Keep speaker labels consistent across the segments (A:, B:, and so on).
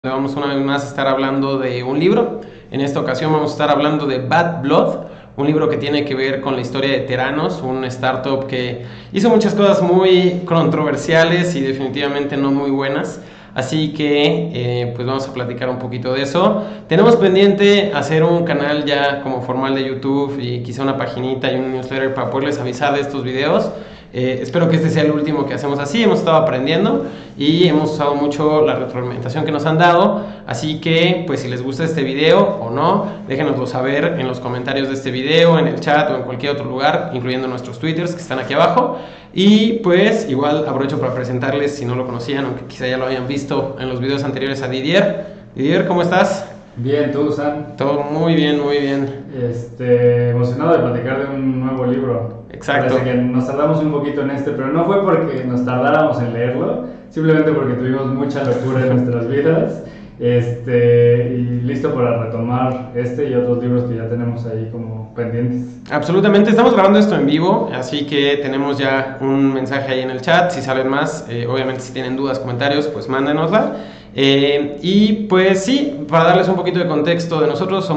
A: Vamos una vez más a estar hablando de un libro. En esta ocasión vamos a estar hablando de Bad Blood, un libro que tiene que ver con la historia de Theranos, un startup que hizo muchas cosas muy controversiales y definitivamente no muy buenas. Así que pues vamos a platicar un poquito de eso. Tenemos pendiente hacer un canal ya como formal de YouTube y quizá una paginita y un newsletter para poderles avisar de estos videos. Espero que este sea el último que hacemos así. Hemos estado aprendiendo y hemos usado mucho la retroalimentación que nos han dado, así que pues si les gusta este video o no, déjenoslo saber en los comentarios de este video, en el chat o en cualquier otro lugar, incluyendo nuestros twitters que están aquí abajo. Y pues igual aprovecho para presentarles, si no lo conocían, aunque quizá ya lo hayan visto en los videos anteriores, a Didier. Didier, ¿cómo estás?
B: Bien, ¿tú, Sam?
A: Todo muy bien, muy bien.
B: Emocionado de platicar de un nuevo libro.
A: Exacto.
B: Parece que nos tardamos un poquito en pero no fue porque nos tardáramos en leerlo, simplemente porque tuvimos mucha locura en nuestras vidas. Y listo para retomar y otros libros que ya tenemos ahí como pendientes.
A: Absolutamente, estamos grabando esto en vivo, así que tenemos ya un mensaje ahí en el chat. Si saben más, obviamente si tienen dudas, comentarios, pues mándenosla. Y pues sí, para darles un poquito de contexto de nosotros,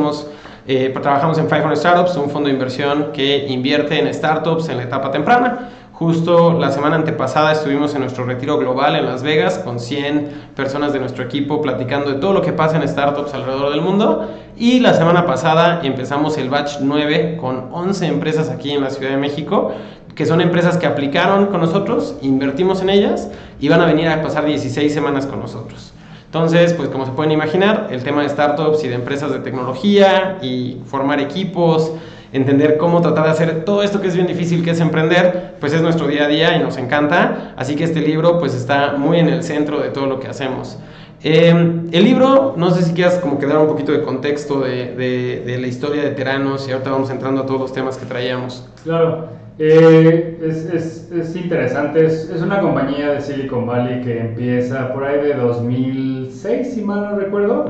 A: trabajamos en 500 Startups, un fondo de inversión que invierte en startups en la etapa temprana. Justo la semana antepasada estuvimos en nuestro retiro global en Las Vegas con 100 personas de nuestro equipo platicando de todo lo que pasa en startups alrededor del mundo. Y la semana pasada empezamos el batch 9 con 11 empresas aquí en la Ciudad de México, que son empresas que aplicaron con nosotros, invertimos en ellas y van a venir a pasar 16 semanas con nosotros. Entonces, pues como se pueden imaginar, el tema de startups y de empresas de tecnología y formar equipos, entender cómo tratar de hacer todo esto que es bien difícil, que es emprender, pues es nuestro día a día y nos encanta. Así que este libro pues está muy en el centro de todo lo que hacemos. El libro, no sé si quieras como que dar un poquito de contexto de la historia de Theranos y ahorita vamos entrando a todos los temas que traíamos.
B: Claro, es interesante, es una compañía de Silicon Valley que empieza por ahí de 2006, si mal no recuerdo,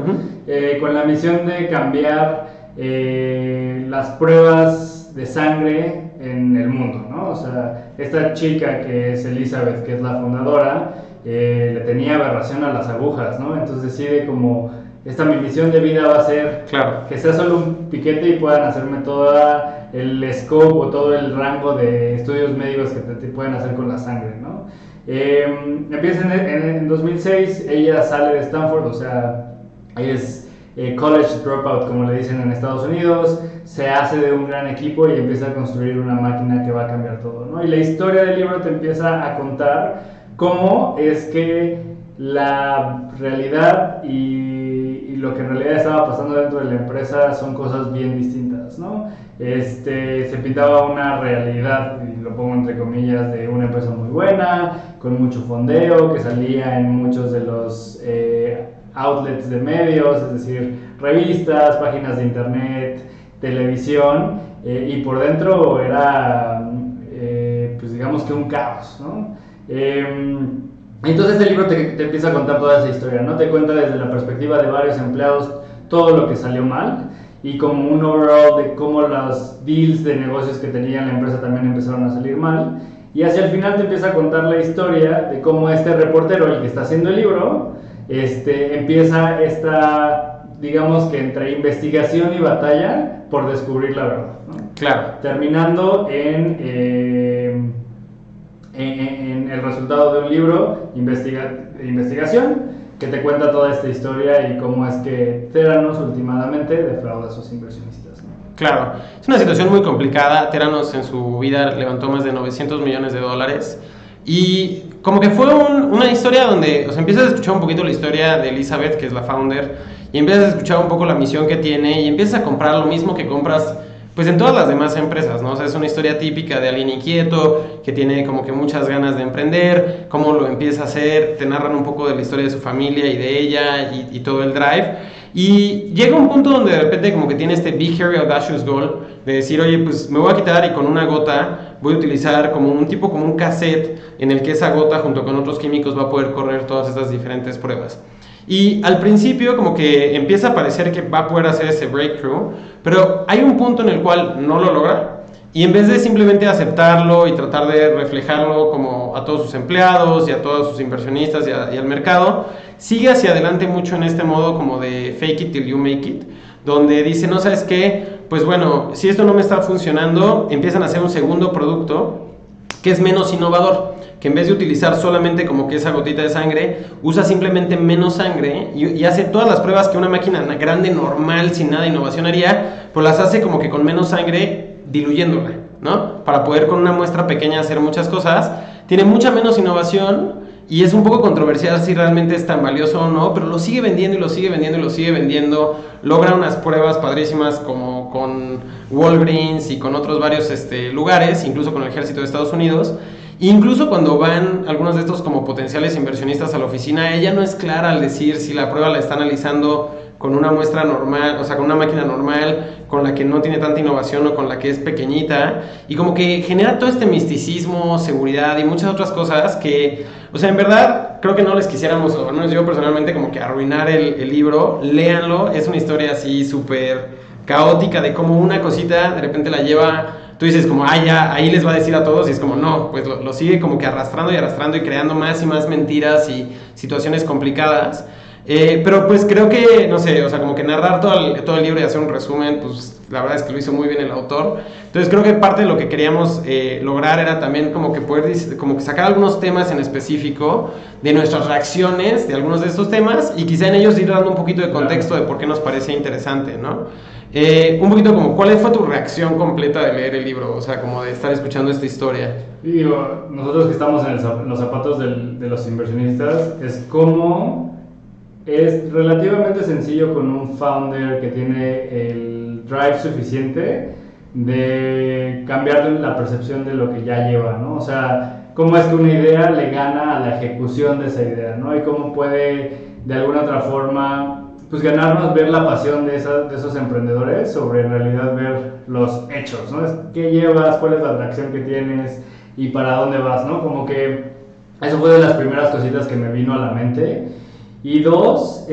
B: con la misión de cambiar las pruebas de sangre en el mundo, ¿no? O sea, esta chica que es Elizabeth, que es la fundadora, le tenía aberración a las agujas, ¿no? Entonces decide como, mi misión de vida va a ser que sea solo un piquete y puedan hacerme toda el scope o todo el rango de estudios médicos que te pueden hacer con la sangre, ¿no? Empieza en 2006, ella sale de Stanford, o sea, ella es college dropout, como le dicen en Estados Unidos, se hace de un gran equipo y empieza a construir una máquina que va a cambiar todo, ¿no? Y la historia del libro te empieza a contar cómo es que la realidad y lo que en realidad estaba pasando dentro de la empresa son cosas bien distintas, ¿no? Se pintaba una realidad, y lo pongo entre comillas, de una empresa muy buena, con mucho fondeo, que salía en muchos de los outlets de medios, es decir, revistas, páginas de internet, televisión, y por dentro era, pues digamos que un caos, ¿no? Entonces este libro te empieza a contar toda esa historia, ¿no? Te cuenta desde la perspectiva de varios empleados todo lo que salió mal y como un overall de cómo los deals de negocios que tenía la empresa también empezaron a salir mal. Y hacia el final te empieza a contar la historia de cómo este reportero, el que está haciendo el libro, empieza digamos que entre investigación y batalla por descubrir la verdad, ¿no?
A: Claro.
B: Terminando en el resultado de un libro, investigación, que te cuenta toda esta historia y cómo es que Theranos últimamente defrauda a sus inversionistas, ¿no?
A: Claro, es una situación muy complicada. Theranos en su vida levantó más de $900 millones y como que fue una historia donde, o sea, empiezas a escuchar un poquito la historia de Elizabeth, que es la founder, y empiezas a escuchar un poco la misión que tiene y empiezas a comprar lo mismo que compras pues en todas las demás empresas, ¿no? O sea, es una historia típica de alguien inquieto, que tiene como que muchas ganas de emprender, cómo lo empieza a hacer, te narran un poco de la historia de su familia y de ella y todo el drive. Y llega un punto donde de repente como que tiene este Big Hairy Audacious Goal de decir, oye, pues me voy a quitar y con una gota voy a utilizar como un cassette en el que esa gota junto con otros químicos va a poder correr todas estas diferentes pruebas. Y al principio como que empieza a parecer que va a poder hacer ese breakthrough, pero hay un punto en el cual no lo logra y en vez de simplemente aceptarlo y tratar de reflejarlo como a todos sus empleados y a todos sus inversionistas y al mercado, sigue hacia adelante mucho en este modo como de fake it till you make it, donde dice, no, ¿sabes qué? Pues bueno, si esto no me está funcionando, empiezan a hacer un segundo producto que es menos innovador, que en vez de utilizar solamente como que esa gotita de sangre, usa simplemente menos sangre y hace todas las pruebas que una máquina grande, normal, sin nada de innovación haría, pues las hace como que con menos sangre, diluyéndola, ¿no? Para poder con una muestra pequeña hacer muchas cosas. Tiene mucha menos innovación y es un poco controversial si realmente es tan valioso o no, pero lo sigue vendiendo y lo sigue vendiendo y lo sigue vendiendo. Logra unas pruebas padrísimas como con Walgreens y con otros varios lugares, incluso con el ejército de Estados Unidos. Incluso cuando van algunos de estos como potenciales inversionistas a la oficina, ella no es clara al decir si la prueba la está analizando con una muestra normal, o sea, con una máquina normal, con la que no tiene tanta innovación o con la que es pequeñita, y como que genera todo este misticismo, seguridad y muchas otras cosas que, o sea, en verdad creo que no les quisiéramos, o al menos yo personalmente, como que arruinar el libro. Léanlo, es una historia así súper caótica de cómo una cosita de repente la lleva. Tú dices como, ya, ahí les va a decir a todos, y es como, no, pues lo sigue como que arrastrando y arrastrando y creando más y más mentiras y situaciones complicadas. Pero pues creo que, no sé, o sea, como que narrar todo el libro y hacer un resumen, pues la verdad es que lo hizo muy bien el autor. Entonces creo que parte de lo que queríamos lograr era también como que poder como que sacar algunos temas en específico de nuestras reacciones de algunos de estos temas y quizá en ellos ir dando un poquito de contexto de por qué nos parece interesante, ¿no? Un poquito como, ¿cuál fue tu reacción completa de leer el libro? O sea, como de estar escuchando esta historia.
B: Y digo, nosotros que estamos en los zapatos de los inversionistas, es como es relativamente sencillo con un founder que tiene el drive suficiente de cambiar la percepción de lo que ya lleva, ¿no? O sea, cómo es que una idea le gana a la ejecución de esa idea, ¿no? Y cómo puede, de alguna otra forma, pues ganarnos ver la pasión de esos emprendedores sobre en realidad ver los hechos, ¿no? ¿Qué llevas? ¿Cuál es la atracción que tienes? ¿Y para dónde vas? ¿No? Como que eso fue de las primeras cositas que me vino a la mente. Y dos,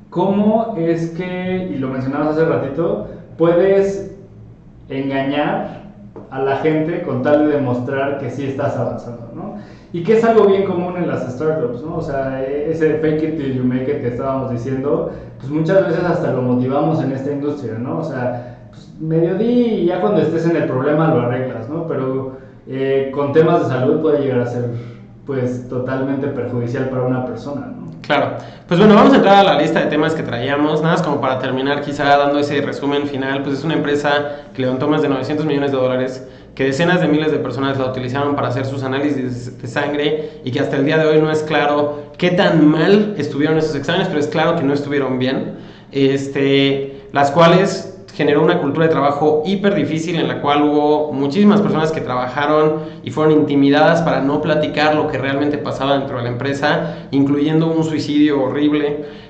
B: ¿cómo es que, y lo mencionabas hace ratito, puedes engañar a la gente con tal de demostrar que sí estás avanzando, ¿no? Y que es algo bien común en las startups, ¿no? O sea, ese fake it till you make it que estábamos diciendo, pues muchas veces hasta lo motivamos en esta industria, ¿no? O sea, pues medio di y ya cuando estés en el problema lo arreglas, ¿no? Pero con temas de salud puede llegar a ser, pues, totalmente perjudicial para una persona, ¿no?
A: Claro. Pues bueno, vamos a entrar a la lista de temas que traíamos, nada más como para terminar quizá dando ese resumen final. Pues es una empresa que levantó más de $900 millones, que decenas de miles de personas la utilizaron para hacer sus análisis de sangre y que hasta el día de hoy no es claro qué tan mal estuvieron esos exámenes, pero es claro que no estuvieron bien, las cuales generó una cultura de trabajo hiper difícil en la cual hubo muchísimas personas que trabajaron y fueron intimidadas para no platicar lo que realmente pasaba dentro de la empresa, incluyendo un suicidio horrible,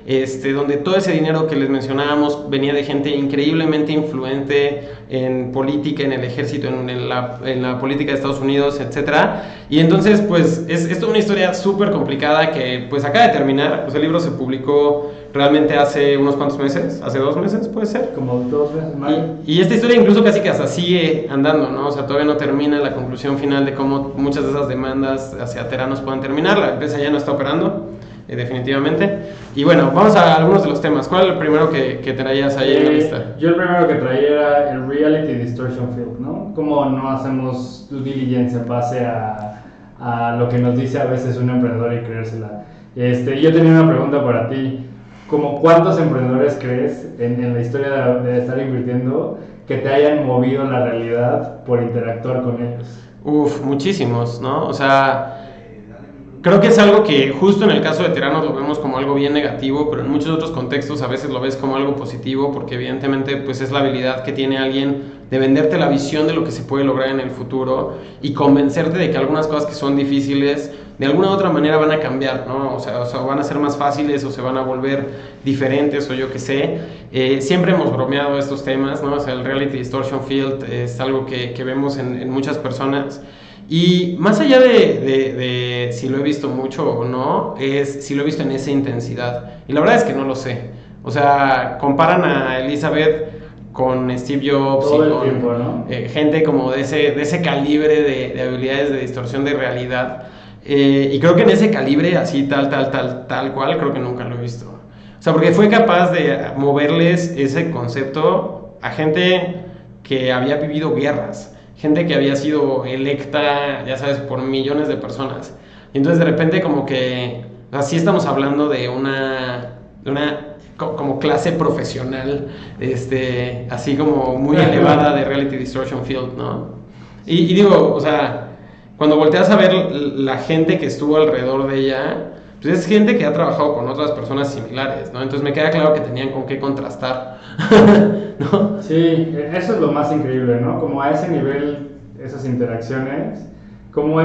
A: donde todo ese dinero que les mencionábamos venía de gente increíblemente influente en política, en el ejército, en la política de Estados Unidos, etcétera. Y entonces, pues, es toda una historia súper complicada que, pues, acaba de terminar. Pues el libro se publicó realmente hace unos cuantos meses, hace 2 meses, puede ser.
B: Como 2 meses más.
A: Y esta historia incluso casi que hasta sigue andando, ¿no? O sea, todavía no termina la conclusión final de cómo muchas de esas demandas hacia Teranos puedan terminar. La empresa ya no está operando, definitivamente. Y bueno, vamos a algunos de los temas. ¿Cuál es el primero que traías ahí en la lista?
B: Yo el primero que traía era el Reality Distortion Field, ¿no? Cómo no hacemos due diligence en base a lo que nos dice a veces un emprendedor y creérsela. Yo tenía una pregunta para ti. ¿Cómo cuántos emprendedores crees en la historia de estar invirtiendo que te hayan movido la realidad por interactuar con ellos?
A: Muchísimos, ¿no? O sea, creo que es algo que justo en el caso de Teranos lo vemos como algo bien negativo, pero en muchos otros contextos a veces lo ves como algo positivo, porque evidentemente pues es la habilidad que tiene alguien de venderte la visión de lo que se puede lograr en el futuro y convencerte de que algunas cosas que son difíciles de alguna u otra manera van a cambiar, ¿no? O sea, van a ser más fáciles o se van a volver diferentes o yo qué sé. Siempre hemos bromeado estos temas, ¿no? O sea, el Reality Distortion Field es algo que vemos en muchas personas. Y más allá de si lo he visto mucho o no, es si lo he visto en esa intensidad. Y la verdad es que no lo sé. O sea, comparan a Elizabeth con Steve Jobs
B: todo
A: y
B: el
A: con
B: tiempo, ¿no?
A: Gente como de ese calibre de habilidades de distorsión de realidad. Y creo que en ese calibre, así tal cual, creo que nunca lo he visto. O sea, porque fue capaz de moverles ese concepto a gente que había vivido guerras, gente que había sido electa, ya sabes, por millones de personas. Y entonces de repente como que, así estamos hablando de una como clase profesional, así como muy elevada de Reality Distortion Field, ¿no? Y digo, o sea, cuando volteas a ver la gente que estuvo alrededor de ella, pues es gente que ha trabajado con otras personas similares, ¿no? Entonces me queda claro que tenían con qué contrastar, ¿no?
B: Sí, eso es lo más increíble, ¿no? Como a ese nivel, esas interacciones, como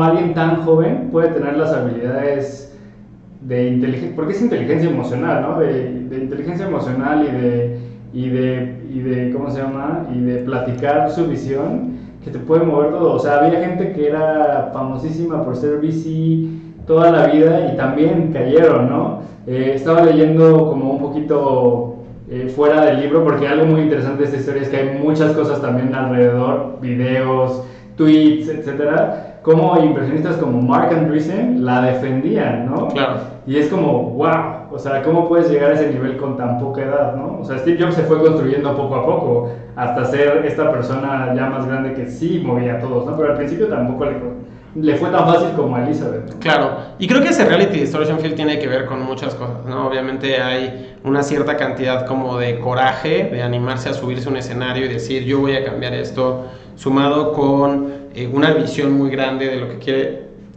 B: alguien tan joven puede tener las habilidades de inteligencia, porque es inteligencia emocional, ¿no? De inteligencia emocional y de, ¿cómo se llama? Y de platicar su visión, que te puede mover todo. O sea, había gente que era famosísima por ser VC toda la vida y también cayeron, ¿no? Estaba leyendo como un poquito fuera del libro, porque algo muy interesante de esta historia es que hay muchas cosas también alrededor, videos, tweets, etcétera, como inversionistas como Mark Andreessen la defendían, ¿no?
A: Claro.
B: Y es como, wow, o sea, ¿cómo puedes llegar a ese nivel con tan poca edad, no? O sea, Steve Jobs se fue construyendo poco a poco hasta ser esta persona ya más grande que sí movía a todos, ¿no? Pero al principio tampoco le fue tan fácil como a Elizabeth, ¿no?
A: Claro, y creo que ese Reality Distortion Field tiene que ver con muchas cosas, ¿no? Obviamente hay una cierta cantidad como de coraje, de animarse a subirse a un escenario y decir yo voy a cambiar esto, sumado con una visión muy grande de lo que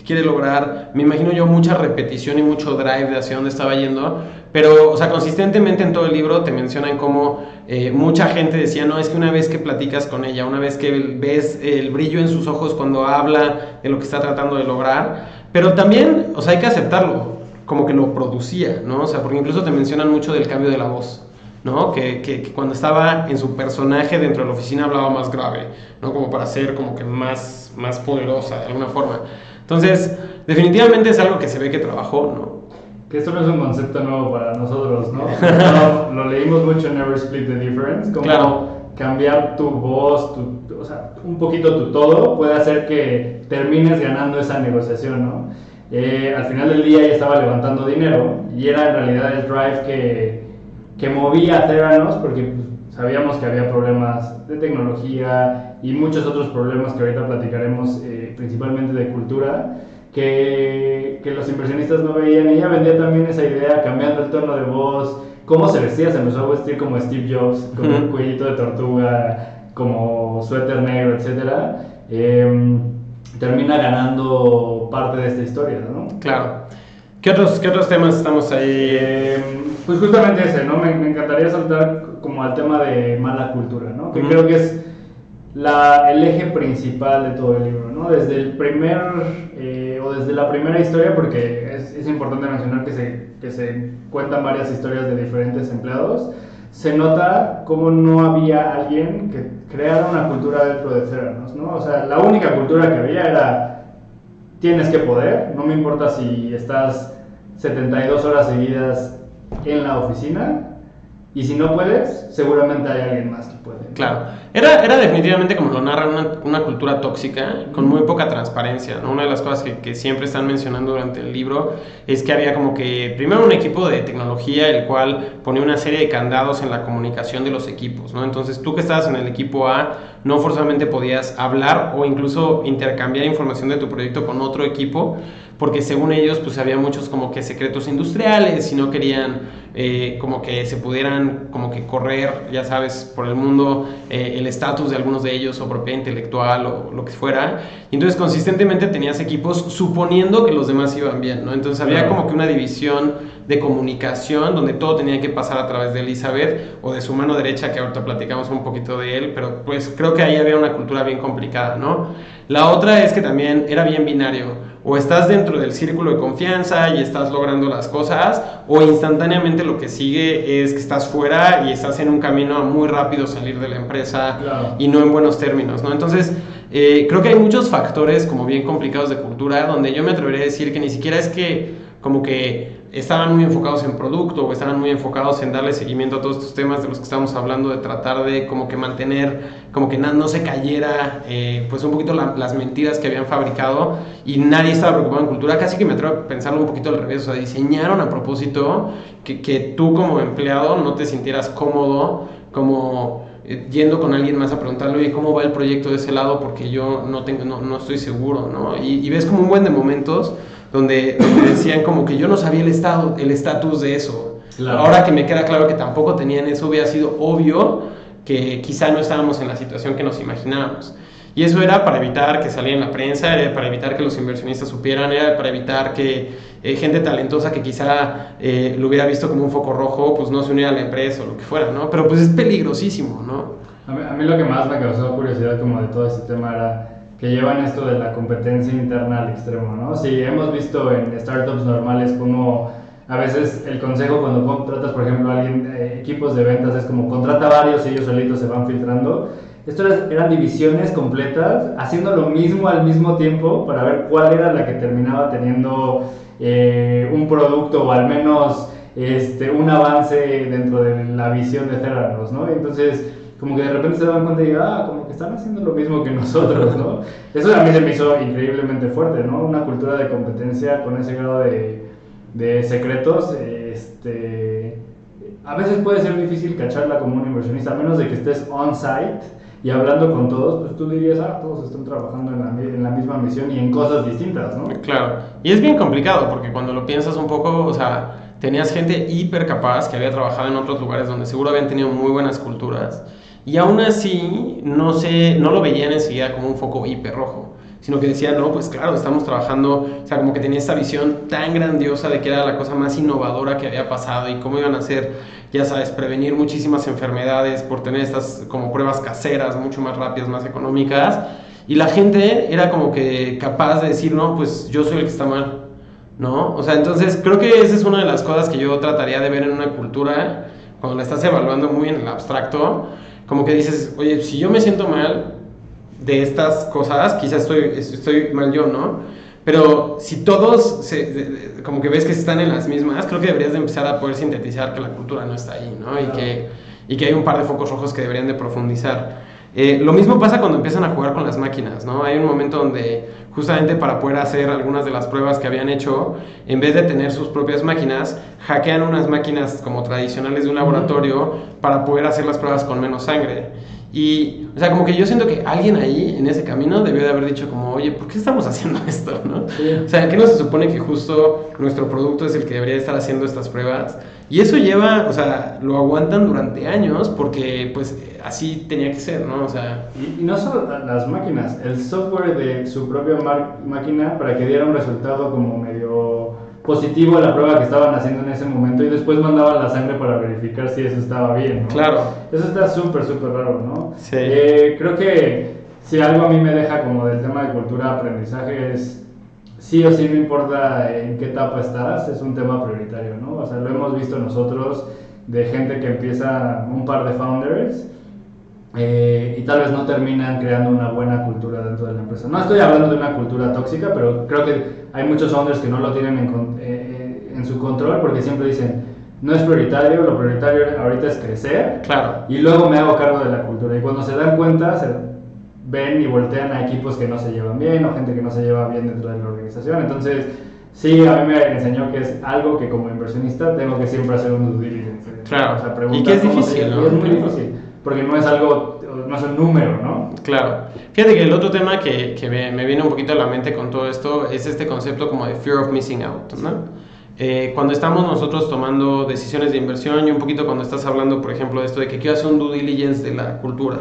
A: quiere lograr. Me imagino yo mucha repetición y mucho drive de hacia dónde estaba yendo, pero, o sea, consistentemente en todo el libro te mencionan cómo mucha gente decía, no, es que una vez que platicas con ella, una vez que ves el brillo en sus ojos cuando habla de lo que está tratando de lograr, pero también, o sea, hay que aceptarlo, como que lo producía, ¿no? O sea, porque incluso te mencionan mucho del cambio de la voz, ¿no? Que cuando estaba en su personaje dentro de la oficina hablaba más grave, ¿no? Como para ser como que más poderosa de alguna forma. Entonces, definitivamente es algo que se ve que trabajó, ¿no?
B: Que esto no es un concepto nuevo para nosotros, ¿no? Lo leímos mucho en Never Split the Difference, como
A: claro.
B: Cambiar tu voz, o sea, un poquito tu todo puede hacer que termines ganando esa negociación, ¿no? Al final del día ella estaba levantando dinero y era en realidad el drive que movía a Theranos, porque sabíamos que había problemas de tecnología y muchos otros problemas que ahorita platicaremos, principalmente de cultura, que los inversionistas no veían. Ella vendía también esa idea, cambiando el tono de voz, cómo se vestía, se empezó a vestir como Steve Jobs, con un cuellito de tortuga, como suéter negro, etcétera. Termina ganando parte de esta historia, ¿no?
A: Claro. ¿Qué otros temas estamos ahí?
B: Pues justamente ese, ¿no? Me encantaría saltar como al tema de mala cultura, ¿no? Que creo que es el eje principal de todo el libro, ¿no? Desde el desde la primera historia, porque es importante mencionar que se cuentan varias historias de diferentes empleados, se nota cómo no había alguien que creara una cultura dentro de Theranos, ¿no? O sea, la única cultura que había era tienes que poder, no me importa si estás 72 horas seguidas en la oficina, y si no puedes, seguramente hay alguien más que puede.
A: Claro, era definitivamente, como lo narra, una cultura tóxica, con muy poca transparencia, ¿no? Una de las cosas que siempre están mencionando durante el libro es que había como que, primero, un equipo de tecnología, el cual ponía una serie de candados en la comunicación de los equipos, ¿no? Entonces, tú que estabas en el equipo A, no forzosamente podías hablar o incluso intercambiar información de tu proyecto con otro equipo, porque según ellos, pues había muchos como que secretos industriales y no querían como que se pudieran como que correr, ya sabes, por el mundo el estatus de algunos de ellos o propiedad intelectual o lo que fuera. Y entonces consistentemente tenías equipos suponiendo que los demás iban bien, ¿no? Entonces había como que una división de comunicación donde todo tenía que pasar a través de Elizabeth o de su mano derecha, que ahorita platicamos un poquito de él, pero pues creo que ahí había una cultura bien complicada, ¿no? La otra es que también era bien binario. O estás dentro del círculo de confianza y estás logrando las cosas, o instantáneamente lo que sigue es que estás fuera y estás en un camino a muy rápido salir de la empresa, claro, y no en buenos términos, ¿no? Entonces, creo que hay muchos factores como bien complicados de cultura, donde yo me atrevería a decir que ni siquiera es que como que estaban muy enfocados en producto o estaban muy enfocados en darle seguimiento a todos estos temas de los que estamos hablando, de tratar de como que mantener, como que no se cayera pues un poquito las mentiras que habían fabricado, y nadie estaba preocupado en cultura. Casi que me atrevo a pensarlo un poquito al revés, o sea, diseñaron a propósito que tú como empleado no te sintieras cómodo como yendo con alguien más a preguntarle, oye, ¿cómo va el proyecto de ese lado? Porque yo no estoy seguro, ¿no? Y ves como un buen de momentos donde decían como que yo no sabía el estatus de eso. Claro. Ahora que me queda claro que tampoco tenían eso, hubiera sido obvio que quizá no estábamos en la situación que nos imaginábamos. Y eso era para evitar que saliera en la prensa, era para evitar que los inversionistas supieran, era para evitar que gente talentosa que quizá lo hubiera visto como un foco rojo, pues no se uniera a la empresa o lo que fuera, ¿no? Pero pues es peligrosísimo, ¿no?
B: A mí lo que más me causó curiosidad como de todo este tema era que llevan esto de la competencia interna al extremo, ¿no? Sí, hemos visto en startups normales como a veces el consejo cuando contratas, por ejemplo, a alguien, equipos de ventas, es como contrata varios y ellos solitos se van filtrando. Estas eran divisiones completas haciendo lo mismo al mismo tiempo para ver cuál era la que terminaba teniendo un producto o al menos un avance dentro de la visión de Theranos, ¿no? Entonces, como que de repente se dan cuenta y como que están haciendo lo mismo que nosotros, ¿no? Eso a mí se me hizo increíblemente fuerte, ¿no? Una cultura de competencia con ese grado de secretos, a veces puede ser difícil cacharla como un inversionista, a menos de que estés on-site y hablando con todos, pues tú dirías, todos están trabajando en la misma misión y en cosas distintas, ¿no?
A: Claro, y es bien complicado porque cuando lo piensas un poco, o sea, tenías gente hiper capaz que había trabajado en otros lugares donde seguro habían tenido muy buenas culturas, y aún así no lo veían enseguida como un foco hiper rojo, sino que decían, no, pues claro, estamos trabajando, o sea, como que tenía esta visión tan grandiosa de que era la cosa más innovadora que había pasado y cómo iban a hacer, ya sabes, prevenir muchísimas enfermedades por tener estas como pruebas caseras mucho más rápidas, más económicas, y la gente era como que capaz de decir, no, pues yo soy el que está mal, ¿no? O sea, entonces creo que esa es una de las cosas que yo trataría de ver en una cultura, cuando la estás evaluando muy en el abstracto, como que dices, oye, si yo me siento mal de estas cosas, quizás estoy mal yo, ¿no? Pero si todos como que ves que están en las mismas, creo que deberías de empezar a poder sintetizar que la cultura no está ahí, ¿no? Claro. Y que hay un par de focos rojos que deberían de profundizar. Lo mismo pasa cuando empiezan a jugar con las máquinas, ¿no? Hay un momento donde justamente para poder hacer algunas de las pruebas que habían hecho, en vez de tener sus propias máquinas, hackean unas máquinas como tradicionales de un laboratorio para poder hacer las pruebas con menos sangre. Y, o sea, como que yo siento que alguien ahí, en ese camino, debió de haber dicho como, oye, ¿por qué estamos haciendo esto, no? Sí. O sea, ¿qué no se supone que justo nuestro producto es el que debería estar haciendo estas pruebas? Y eso lleva, o sea, lo aguantan durante años porque, pues, así tenía que ser, ¿no? O sea...
B: Y no solo las máquinas, el software de su propia máquina para que diera un resultado como medio positivo a la prueba que estaban haciendo en ese momento y después mandaban la sangre para verificar si eso estaba bien, ¿no?
A: Claro.
B: Eso está súper raro, ¿no?
A: Sí.
B: Creo que si algo a mí me deja como del tema de cultura de aprendizaje es sí o sí, no importa en qué etapa estás, es un tema prioritario, ¿no? O sea, lo hemos visto nosotros de gente que empieza, un par de founders, y tal vez no terminan creando una buena cultura dentro de la empresa. No estoy hablando de una cultura tóxica, pero creo que hay muchos founders que no lo tienen en su control porque siempre dicen, no es prioritario, lo prioritario ahorita es crecer,
A: claro,
B: y luego me hago cargo de la cultura. Y cuando se dan cuenta, se ven y voltean a equipos que no se llevan bien o gente que no se lleva bien dentro de la organización. Entonces, sí, a mí me enseñó que es algo que como inversionista tengo que siempre hacer un due diligence.
A: Claro,
B: o sea,
A: y que es difícil, ¿no?
B: Y es muy difícil, porque no es algo, no es un número, ¿no?
A: Claro. Fíjate que el otro tema que me viene un poquito a la mente con todo esto es este concepto como de fear of missing out, ¿no? Cuando estamos nosotros tomando decisiones de inversión y un poquito cuando estás hablando, por ejemplo, de esto de que quiero hacer un due diligence de la cultura,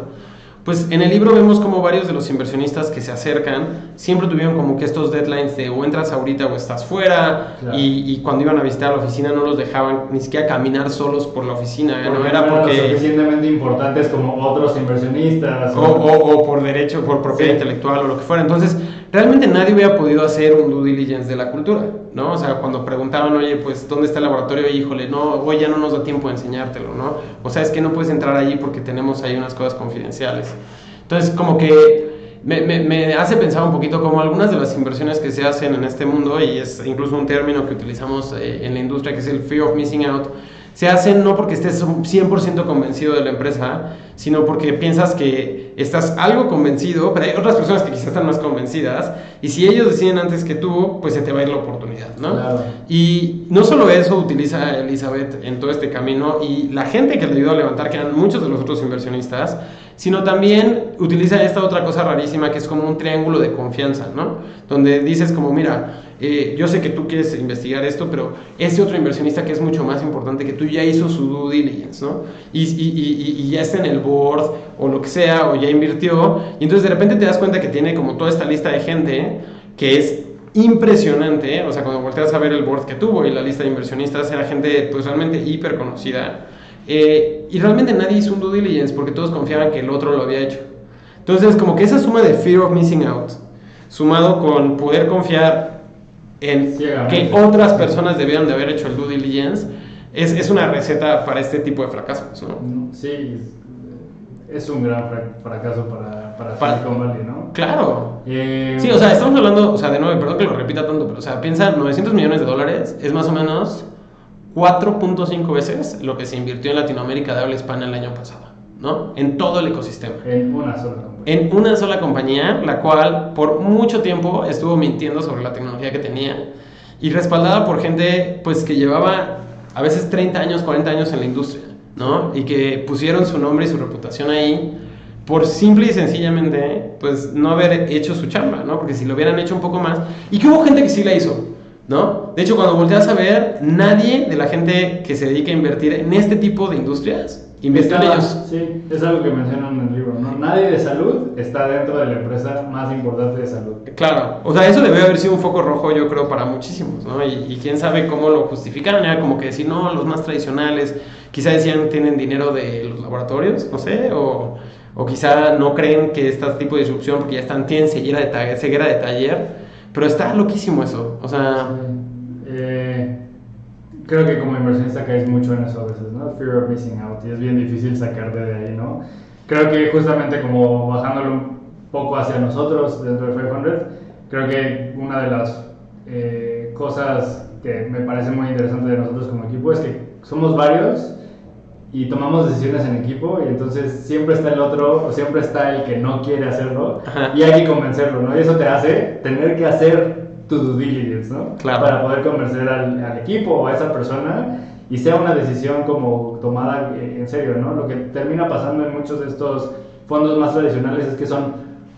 A: pues en el libro vemos como varios de los inversionistas que se acercan siempre tuvieron como que estos deadlines de o entras ahorita o estás fuera, claro. y cuando iban a visitar la oficina no los dejaban ni siquiera caminar solos por la oficina, no era porque...
B: Lo suficientemente importantes como otros inversionistas.
A: O por derecho, por propiedad intelectual o lo que fuera. Entonces, realmente nadie hubiera podido hacer un due diligence de la cultura, ¿no? O sea, cuando preguntaban, oye, pues, ¿dónde está el laboratorio? Híjole, no, hoy ya no nos da tiempo de enseñártelo, ¿no? O sea, es que no puedes entrar allí porque tenemos ahí unas cosas confidenciales. Entonces, como que me hace pensar un poquito como algunas de las inversiones que se hacen en este mundo, y es incluso un término que utilizamos en la industria, que es el fear of missing out, se hacen no porque estés 100% convencido de la empresa, sino porque piensas que estás algo convencido, pero hay otras personas que quizás están más convencidas, y si ellos deciden antes que tú, pues se te va a ir la oportunidad, ¿no?
B: Claro.
A: Y no solo eso utiliza Elizabeth en todo este camino, y la gente que le ayudó a levantar, que eran muchos de los otros inversionistas, sino también utiliza esta otra cosa rarísima que es como un triángulo de confianza, ¿no? Donde dices como, mira, yo sé que tú quieres investigar esto, pero ese otro inversionista que es mucho más importante que tú ya hizo su due diligence, ¿no? Y ya está en el board o lo que sea, o ya invirtió, y entonces de repente te das cuenta que tiene como toda esta lista de gente que es impresionante, o sea, cuando volteas a ver el board que tuvo y la lista de inversionistas, era gente pues realmente hiper conocida, y realmente nadie hizo un due diligence porque todos confiaban que el otro lo había hecho. Entonces, como que esa suma de fear of missing out, sumado con poder confiar en que otras personas debieron de haber hecho el due diligence, es una receta para este tipo de fracasos, ¿no?
B: Sí, es un gran fracaso para Silicon Valley, ¿no?
A: Claro. Sí, o sea, estamos hablando, o sea, de nuevo, perdón que lo repita tanto, pero, o sea, piensa, $900 millones es más o menos 4.5 veces lo que se invirtió en Latinoamérica de habla hispana el año pasado, ¿no? En todo el ecosistema.
B: En una sola compañía.
A: En una sola compañía, la cual por mucho tiempo estuvo mintiendo sobre la tecnología que tenía y respaldada por gente, pues, que llevaba a veces 30 años, 40 años en la industria, ¿no? Y que pusieron su nombre y su reputación ahí por simple y sencillamente, pues, no haber hecho su chamba, ¿no? Porque si lo hubieran hecho un poco más... Y que hubo gente que sí la hizo, ¿no? De hecho, cuando volteas a ver, nadie de la gente que se dedica a invertir en este tipo de industrias invirtió en ellos.
B: Sí, es algo que mencionan en el libro, ¿no? Nadie de salud está dentro de la empresa más importante de salud.
A: Claro, o sea, eso debe haber sido un foco rojo, yo creo, para muchísimos, ¿no? Y quién sabe cómo lo justificaron, era como que decir, no, los más tradicionales, quizá decían tienen dinero de los laboratorios, no sé, o quizá no creen que este tipo de disrupción, porque ya tienen ceguera de taller, pero está loquísimo eso, o sea...
B: Creo que como inversionista caes mucho en eso a veces, ¿no? Fear of missing out, y es bien difícil sacarte de ahí, ¿no? Creo que justamente como bajándolo un poco hacia nosotros dentro de 500, creo que una de las cosas que me parece muy interesante de nosotros como equipo es que somos varios y tomamos decisiones en equipo, y entonces siempre está el otro, o siempre está el que no quiere hacerlo. Ajá. Y hay que convencerlo, ¿no? Y eso te hace tener que hacer tu due diligence, ¿no?
A: Claro.
B: Para poder convencer al equipo o a esa persona y sea una decisión como tomada en serio, ¿no? Lo que termina pasando en muchos de estos fondos más tradicionales es que son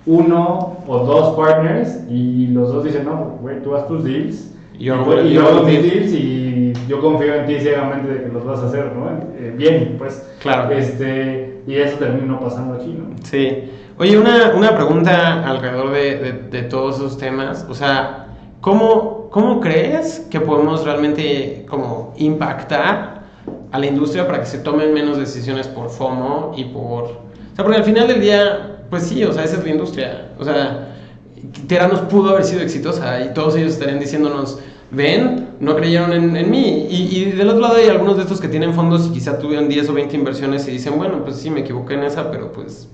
B: uno o dos partners y los dos dicen, no, güey, tú haz tus deals y yo hago mis deals y yo confío en ti ciegamente de que los vas a hacer, ¿no? Bien, pues.
A: Claro.
B: Y eso terminó pasando aquí, ¿no?
A: Sí. Oye, una pregunta alrededor de todos esos temas, o sea... ¿Cómo crees que podemos realmente como impactar a la industria para que se tomen menos decisiones por FOMO y por... O sea, porque al final del día, pues sí, o sea, esa es la industria. O sea, Teranos pudo haber sido exitosa y todos ellos estarían diciéndonos, ven, no creyeron en mí. Y del otro lado hay algunos de estos que tienen fondos y quizá tuvieron 10 o 20 inversiones y dicen, bueno, pues sí, me equivoqué en esa, pero pues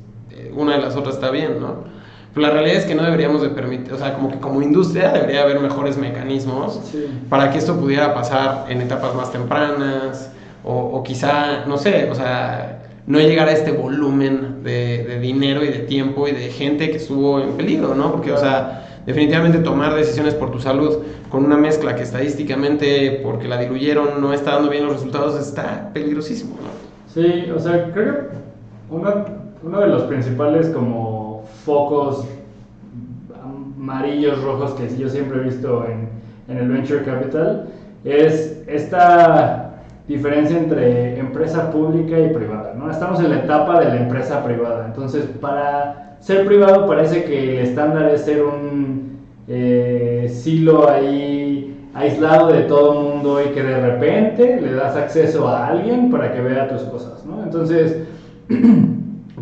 A: una de las otras está bien, ¿no? Pero la realidad es que no deberíamos de permitir, o sea, como que como industria debería haber mejores mecanismos para que esto pudiera pasar en etapas más tempranas o quizá, no sé, o sea, no llegar a este volumen de dinero y de tiempo y de gente que estuvo en peligro, ¿no? Porque, o sea, definitivamente tomar decisiones por tu salud con una mezcla que estadísticamente, porque la diluyeron, no está dando bien los resultados, está peligrosísimo, ¿no?
B: Sí, o sea, creo que uno de los principales como focos amarillos, rojos que yo siempre he visto en el Venture Capital es esta diferencia entre empresa pública y privada, ¿no? Estamos en la etapa de la empresa privada, entonces para ser privado parece que el estándar es ser un silo ahí aislado de todo el mundo y que de repente le das acceso a alguien para que vea tus cosas, ¿no? Entonces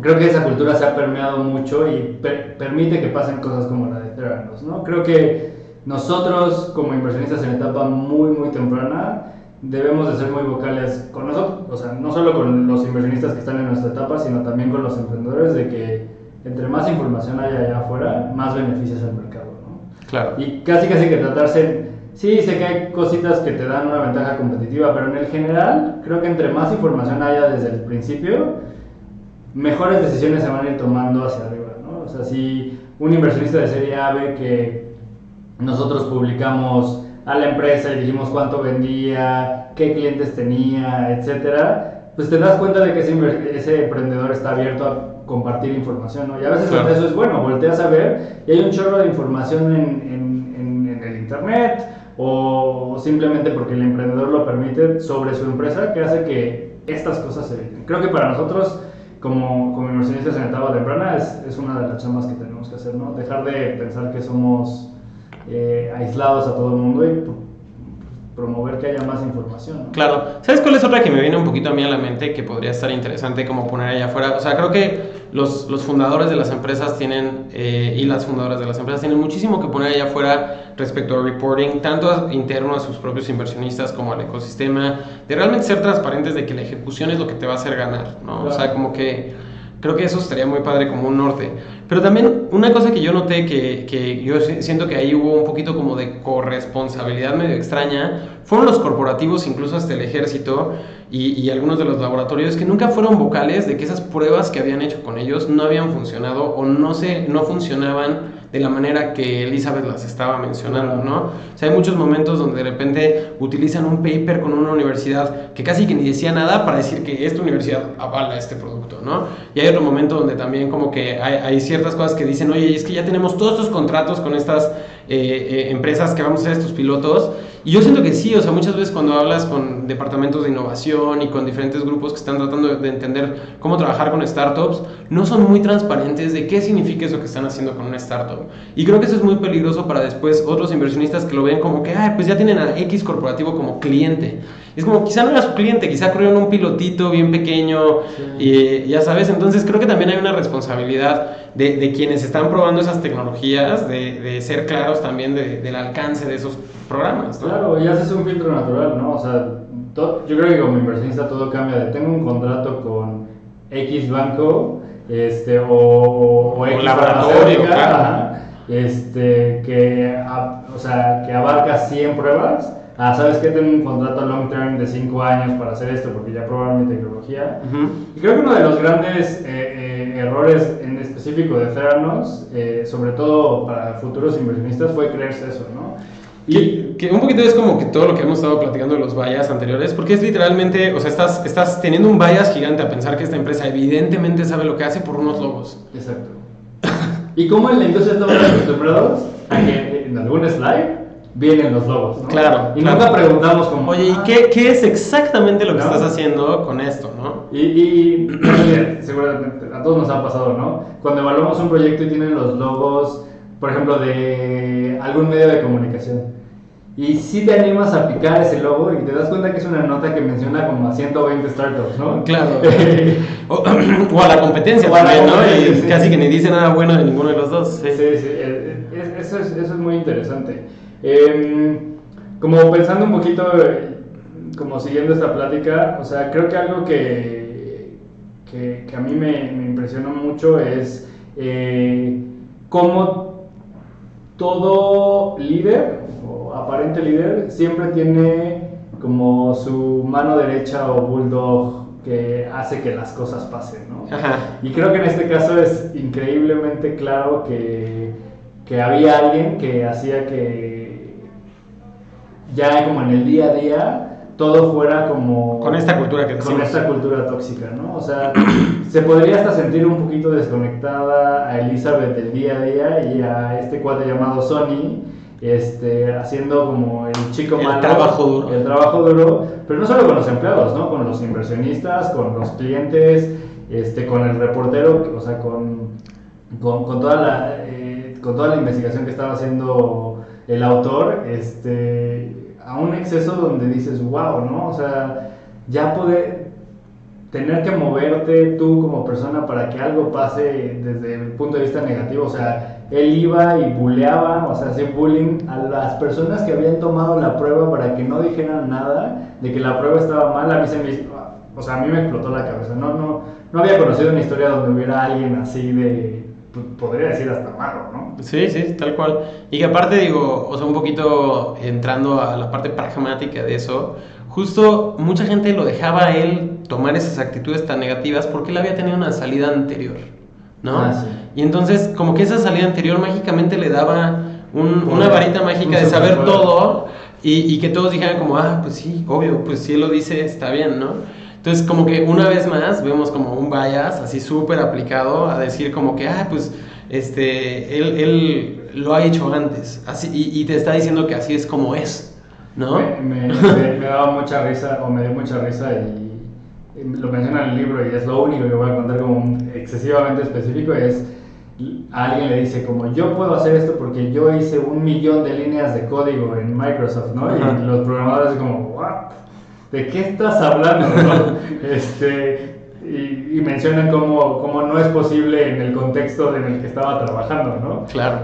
B: creo que esa cultura se ha permeado mucho y permite que pasen cosas como la de Theranos, ¿no? Creo que nosotros, como inversionistas en etapa muy, muy temprana, debemos de ser muy vocales con eso, o sea, no solo con los inversionistas que están en nuestra etapa, sino también con los emprendedores, de que entre más información haya allá afuera, más beneficias al mercado, ¿no?
A: Claro.
B: Y casi que tratarse, sí, sé que hay cositas que te dan una ventaja competitiva, pero en el general, creo que entre más información haya desde el principio, mejores decisiones se van a ir tomando hacia arriba, ¿no? O sea, si un inversionista de serie A ve que nosotros publicamos a la empresa y dijimos cuánto vendía, qué clientes tenía, etcétera, pues te das cuenta de que ese emprendedor está abierto a compartir información, ¿no? Y a veces
A: Claro.
B: eso es bueno, volteas a ver y hay un chorro de información en el internet o simplemente porque el emprendedor lo permite sobre su empresa que hace que estas cosas se eviten. Creo que para nosotros como inversionistas en etapa temprana es una de las chambas que tenemos que hacer, ¿no? Dejar de pensar que somos aislados a todo el mundo y promover que haya más información, ¿no?
A: Claro. ¿Sabes cuál es otra que me viene un poquito a mí a la mente que podría estar interesante como poner allá afuera? O sea, creo que los fundadores de las empresas tienen, y las fundadoras de las empresas tienen muchísimo que poner allá afuera respecto al reporting, tanto interno a sus propios inversionistas como al ecosistema, de realmente ser transparentes de que la ejecución es lo que te va a hacer ganar, ¿no?
B: Claro.
A: O sea, como que creo que eso estaría muy padre como un norte. Pero también una cosa que yo noté que yo siento que ahí hubo un poquito como de corresponsabilidad medio extraña, fueron los corporativos, incluso hasta el ejército y algunos de los laboratorios que nunca fueron vocales de que esas pruebas que habían hecho con ellos no habían funcionado o no funcionaban de la manera que Elizabeth las estaba mencionando, ¿no? O sea, hay muchos momentos donde de repente utilizan un paper con una universidad que casi que ni decía nada para decir que esta universidad avala este producto, ¿no? Y hay otro momento donde también como que hay ciertas cosas que dicen, oye, es que ya tenemos todos estos contratos con estas empresas que vamos a hacer estos pilotos. Y yo siento que sí, o sea, muchas veces cuando hablas con departamentos de innovación y con diferentes grupos que están tratando de entender cómo trabajar con startups, no son muy transparentes de qué significa eso que están haciendo con una startup. Y creo que eso es muy peligroso para después otros inversionistas que lo ven como que, pues ya tienen a X corporativo como cliente. Es como, quizá no era su cliente, quizá corrieron un pilotito bien pequeño, y ya sabes, entonces creo que también hay una responsabilidad de quienes están probando esas tecnologías, de ser claros también del alcance de esos programas, ¿no?
B: Claro, y haces un filtro natural, ¿no? O sea, yo creo que como inversionista todo cambia de tengo un contrato con X banco, o X
A: laboratorio,
B: farmacéutica,
A: claro.
B: ajá, que abarca 100 pruebas. ¿Sabes qué? Tengo un contrato long term de 5 años para hacer esto porque ya probaron mi tecnología.
A: Uh-huh.
B: Y creo que uno de los grandes errores en específico de Theranos, sobre todo para futuros inversionistas, fue creerse eso, ¿no?
A: Y que un poquito es como que todo lo que hemos estado platicando de los bias anteriores, porque es literalmente, o sea, estás teniendo un bias gigante a pensar que esta empresa evidentemente sabe lo que hace por unos logos.
B: Exacto. ¿Y cómo en la industria estamos acostumbrados a que en algún slide vienen los logos, ¿no?
A: Claro.
B: Y nunca preguntamos como...
A: Oye, ¿y qué es exactamente lo que
B: ¿no?
A: estás haciendo con esto, no?
B: Y seguramente a todos nos ha pasado, ¿no? Cuando evaluamos un proyecto y tienen los logos, por ejemplo, de algún medio de comunicación. Y si te animas a picar ese logo y te das cuenta que es una nota que menciona como a 120 startups, ¿no?
A: Claro. o a la competencia también, ¿no? Y casi que ni dice nada bueno de ninguno de los dos. Sí.
B: Eso es muy interesante. Como pensando un poquito, como siguiendo esta plática, o sea, creo que algo que a mí me impresionó mucho es cómo todo líder o aparente líder siempre tiene como su mano derecha o bulldog que hace que las cosas pasen, ¿no?
A: Ajá.
B: Y creo que en este caso es increíblemente claro que había alguien que hacía que ya como en el día a día todo fuera como...
A: Con esta cultura que decimos.
B: Con esta cultura tóxica, ¿no? O sea, se podría hasta sentir un poquito desconectada a Elizabeth del día a día y a este cuate llamado Sonny, haciendo como el chico malo.
A: El trabajo duro.
B: El trabajo duro, pero no solo con los empleados, ¿no? Con los inversionistas, con los clientes, con el reportero, o sea, con toda la investigación que estaba haciendo el autor, a un exceso donde dices, wow, ¿no? O sea, ya poder tener que moverte tú como persona para que algo pase desde el punto de vista negativo, o sea, él iba y buleaba, o sea, hacía bullying a las personas que habían tomado la prueba para que no dijeran nada de que la prueba estaba mal. A mí me explotó la cabeza, no había conocido una historia donde hubiera alguien así de podría decir hasta malo, ¿no?
A: Sí, sí, tal cual. Y que aparte digo, o sea, un poquito entrando a la parte pragmática de eso, justo mucha gente lo dejaba a él tomar esas actitudes tan negativas porque él había tenido una salida anterior, ¿no?
B: Ah, sí.
A: Y entonces como que esa salida anterior mágicamente le daba una
B: Poder,
A: varita mágica de
B: un
A: saber
B: superpoder.
A: todo y que todos dijeran como, ah, pues sí, obvio, pues si él lo dice, está bien, ¿no? Entonces como que una vez más vemos como un bias así súper aplicado a decir como que, ah, pues él lo ha hecho antes, así, y te está diciendo que así es como es, ¿no?
B: Me daba mucha risa, o me dio mucha risa, y lo menciona en el libro, y es lo único que voy a contar como excesivamente específico, es a alguien le dice como, yo puedo hacer esto porque yo hice 1.000.000 de líneas de código en Microsoft, ¿no?
A: Ajá.
B: Y los programadores como, ¿what? ¿De qué estás hablando, no? Y mencionan cómo no es posible en el contexto en el que estaba trabajando, ¿no?
A: Claro.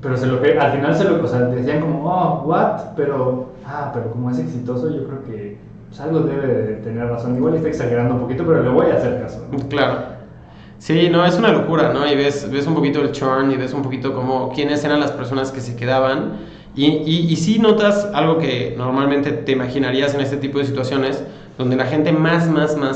B: Pero al final o sea, decían como, oh, what, pero como es exitoso, yo creo que pues, algo debe de tener razón. Igual está exagerando un poquito, pero le voy a hacer caso, ¿no?
A: Claro. Sí, no, es una locura, ¿no? Y ves un poquito el churn y ves un poquito como quiénes eran las personas que se quedaban. Y sí notas algo que normalmente te imaginarías en este tipo de situaciones, donde la gente más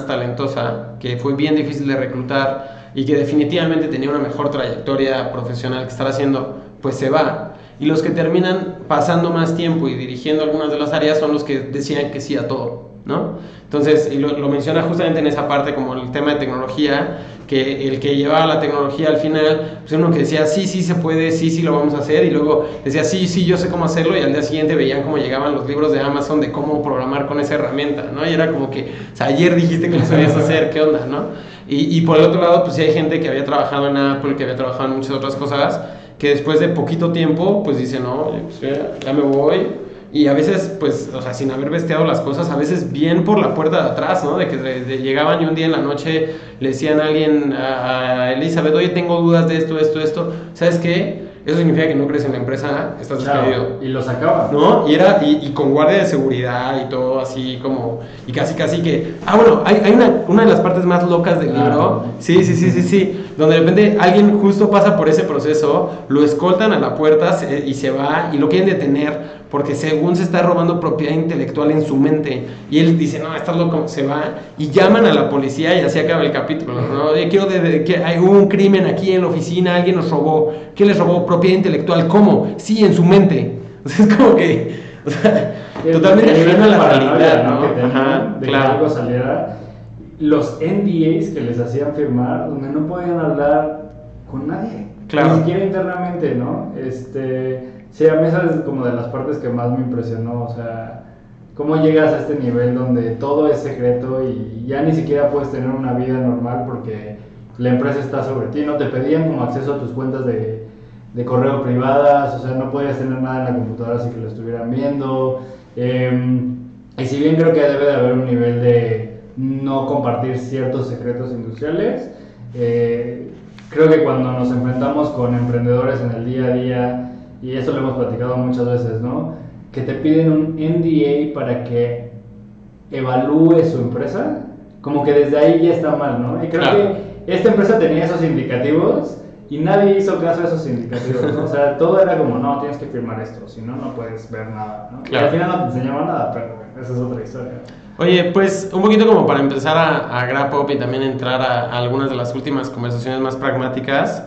A: talentosa, que fue bien difícil de reclutar y que definitivamente tenía una mejor trayectoria profesional que estar haciendo, pues se va. Y los que terminan pasando más tiempo y dirigiendo algunas de las áreas son los que decían que sí a todo, ¿no? Entonces, y lo menciona justamente en esa parte como el tema de tecnología, que el que llevaba la tecnología al final, pues uno que decía, sí se puede, sí lo vamos a hacer, y luego decía, sí, yo sé cómo hacerlo, y al día siguiente veían cómo llegaban los libros de Amazon de cómo programar con esa herramienta, ¿no? Y era como que, o sea, ayer dijiste que lo sabías hacer, ¿qué onda, no? Y por el otro lado, pues sí hay gente que había trabajado en Apple, que había trabajado en muchas otras cosas, que después de poquito tiempo, pues dice, no, pues ya me voy. Y a veces, pues, o sea, sin haber besteado las cosas, a veces bien por la puerta de atrás, ¿no? De que llegaban y un día en la noche le decían a alguien, a Elizabeth, oye, tengo dudas de esto. ¿Sabes qué? Eso significa que no crees en la empresa, estás despedido.
B: Y lo sacaban.
A: ¿No? Y con guardia de seguridad y todo así como, y casi que, bueno, hay una de las partes más locas del libro, sí, donde de repente alguien justo pasa por ese proceso, lo escoltan a la puerta y se va, y lo quieren detener, porque según se está robando propiedad intelectual en su mente, y él dice, no, estás loco, se va, y llaman a la policía y así acaba el capítulo, ¿no? Que hubo un crimen aquí en la oficina, alguien nos robó, ¿qué les robó? Propiedad intelectual, ¿cómo? Sí, en su mente. O sea, es como que, o sea, totalmente ajeno a la realidad, ¿no?
B: Que tenían,
A: Ajá,
B: de
A: claro.
B: que algo saliera. Los NDAs que les hacían firmar, donde no podían hablar con nadie,
A: Claro.
B: ni siquiera internamente, ¿no? Sí, a mí esa es como de las partes que más me impresionó, o sea, cómo llegas a este nivel donde todo es secreto y ya ni siquiera puedes tener una vida normal porque la empresa está sobre ti, no te pedían como acceso a tus cuentas de correo privadas, o sea, no podías tener nada en la computadora así que lo estuvieran viendo. Y si bien creo que debe de haber un nivel de no compartir ciertos secretos industriales, creo que cuando nos enfrentamos con emprendedores en el día a día, y eso lo hemos platicado muchas veces, ¿no? Que te piden un NDA para que evalúe su empresa, como que desde ahí ya está mal, ¿no? Y creo que esta empresa tenía esos indicativos y nadie hizo caso a esos indicativos, ¿no? O sea, todo era como, no, tienes que firmar esto, si no, no puedes ver nada, ¿no?
A: Claro.
B: Y al final no te enseñaba nada, pero esa es otra historia.
A: Oye, pues un poquito como para empezar a wrap up y también entrar a algunas de las últimas conversaciones más pragmáticas,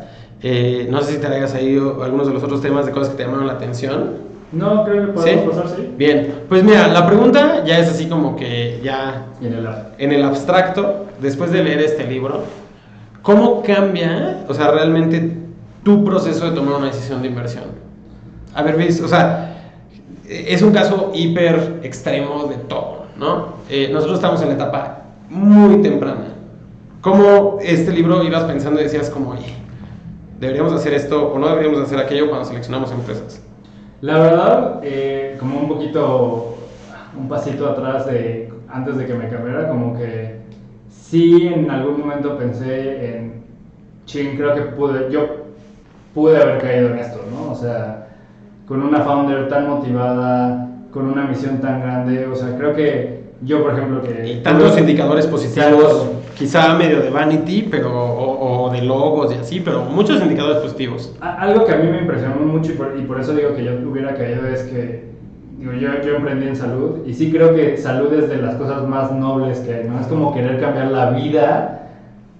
A: no sé si te hayas ahí algunos de los otros temas de cosas que te llamaron la atención.
B: No, creo que podemos pasar, sí.
A: Bien, pues mira, la pregunta ya es así como que ya en el abstracto, después de leer este libro, ¿cómo cambia, o sea, realmente tu proceso de tomar una decisión de inversión? A ver, Luis, o sea, es un caso hiper extremo de todo, ¿no? Nosotros estamos en la etapa muy temprana. ¿Cómo este libro ibas pensando y decías como, oye, deberíamos hacer esto o no deberíamos hacer aquello cuando seleccionamos empresas?
B: La verdad, como un pasito atrás antes de que me cambiara, como que sí en algún momento pensé en, creo que yo pude haber caído en esto, ¿no? O sea, con una founder tan motivada, con una misión tan grande, o sea, creo que Yo, por ejemplo, que...
A: Y tantos indicadores positivos,
B: Claro.
A: quizá medio de vanity, pero o de logos y así, pero muchos indicadores positivos.
B: Algo que a mí me impresionó mucho y por eso digo que yo hubiera caído es que digo, yo emprendí en salud y sí creo que salud es de las cosas más nobles que hay, ¿no? Es como querer cambiar la vida